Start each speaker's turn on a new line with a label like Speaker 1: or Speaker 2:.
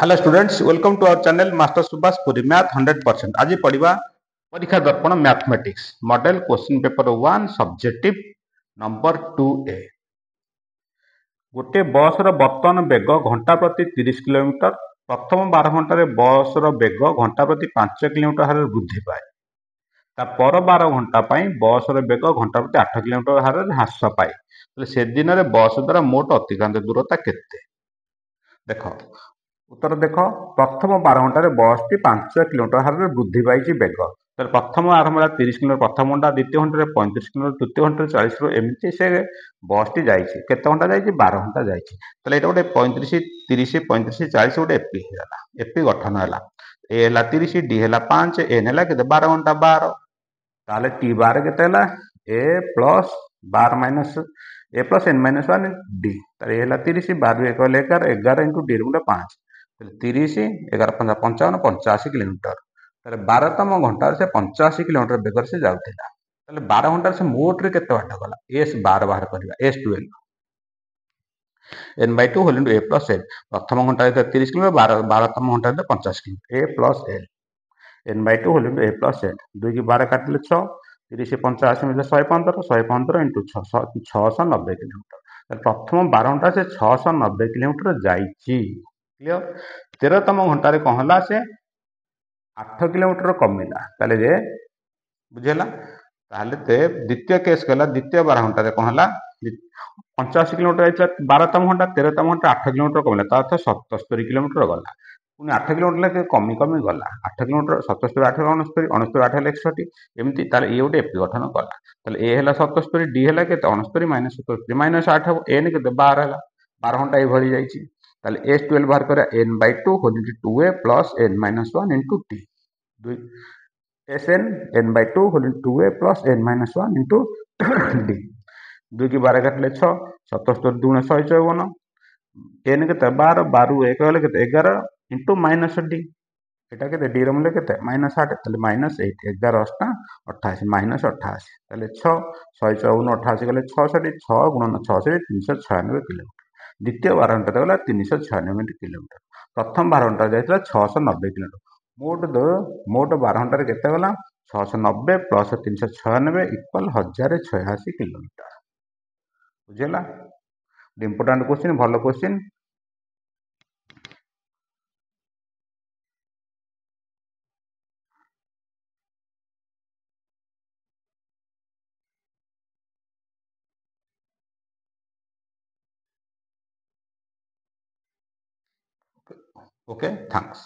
Speaker 1: Hello students, welcome to our channel master Subhash Puri math 100%। आज पढ़ा Pariksha Darpan mathematics model question paper 1 subjective number 2A। गोटे बस बर्तमान बेग घंटा प्रति 30 किलोमीटर। प्रथम 12 घंटे बस बेग घंटा प्रति 5 किलोमीटर हार वृद्धि पाए। पर 12 घंटा बस बेग घंटा प्रति 8 किलोमीटर हार ह्रास पाए। से दिन में बस द्वारा मोट अतिक्रांत दूरता केते? देख उत्तर देख, प्रथम 12 घंटे बस टी 5 किलोमीटर हार वृद्धि पाई बेग। प्रथम आरंभ 30 किलोमीटर प्रथम घंटा, द्वितीय घंटे 35 किलोमीटर, तृतीय घंटे 40 एमती से बस टी जाइए। केते घंटा जाइए? 12 घंटा जाइए। गोटे 35 30 35 40 गोटे एपी होगा। एपी गठन है। ए है 30, डी है 5, एन है के 12 घंटा 12। ताले टी बार के ए प्लस 12 माइनस ए प्लस एन माइनस 1 डी। ताले ए है 30, 12 1 11 11 इंटू डी गुणे 5। 30 11 5 55 85 किलोमीटर। ताले 12तम घंटा से 85 किलोमीटर बेगर से जाउथिला। ताले 12 घंटा से मोट रे केते बाट गला? एस 12 बाहर करबा। S 12 n/2 whole into a plus l। प्रथम घंटा 30 किलोमीटर, 12तम घंटा 50 kilometre. a plus l n/2 whole into a plus l। 2 की 12 काटिले 6, 30 85 में 115 115 इंटू 690 किलोमीटर। प्रथम 12 घंटा से 690 किलोमीटर जाइए। क्लियर? 13तम घंटा कौन है से 8 किलोमीटर कमिला। ताले बुझेला? ताले द्वितीय केस गला। द्वितीय 12 घंटा कौन है 85 किलोमीटर 12तम घंटा, 13तम घंटा 8 किलोमीटर कमिला। ता अर्थ 77 किलोमीटर गला। पुणी 8 किलोमीटर कमी कमी गला। 8 किलोमीटर 77 8 69 69 8 61 एमती। ताले ये गोटे एपी गठन कला। ताले ए है 77, डी है के 69 माइनस 77 माइनस 8 हम, एन के 12 है। 12 घंटा ये जाइए। ताले एस 12 बाहर करा n/2 whole into 2a plus n minus 1 into t. S n n/2 whole into 2a plus n minus 1 into d. 2 की 12 काटिले 6, 77 2 154, एन के 12 12 1 हेले के 11 इंटू माइनस डी। एटा के डी रो मूल्य के माइनस 8 ताले माइनस 8 11 8 88 माइनस 88 ताले 6 154 88 गले 66 6 गुणन 66 396 किलोमीटर। द्वितीय 12 घंटा गला 396 किलोमीटर। प्रथम 12 घंटा जाइए 690 किलोमीटर। मोट 12 घंटे केते गला? 690 प्लस 396 इक्वल 1086 किलोमीटर। बुझेला? इम्पोर्टेंट क्वेश्चन, भलो क्वेश्चन। Okay, thanks.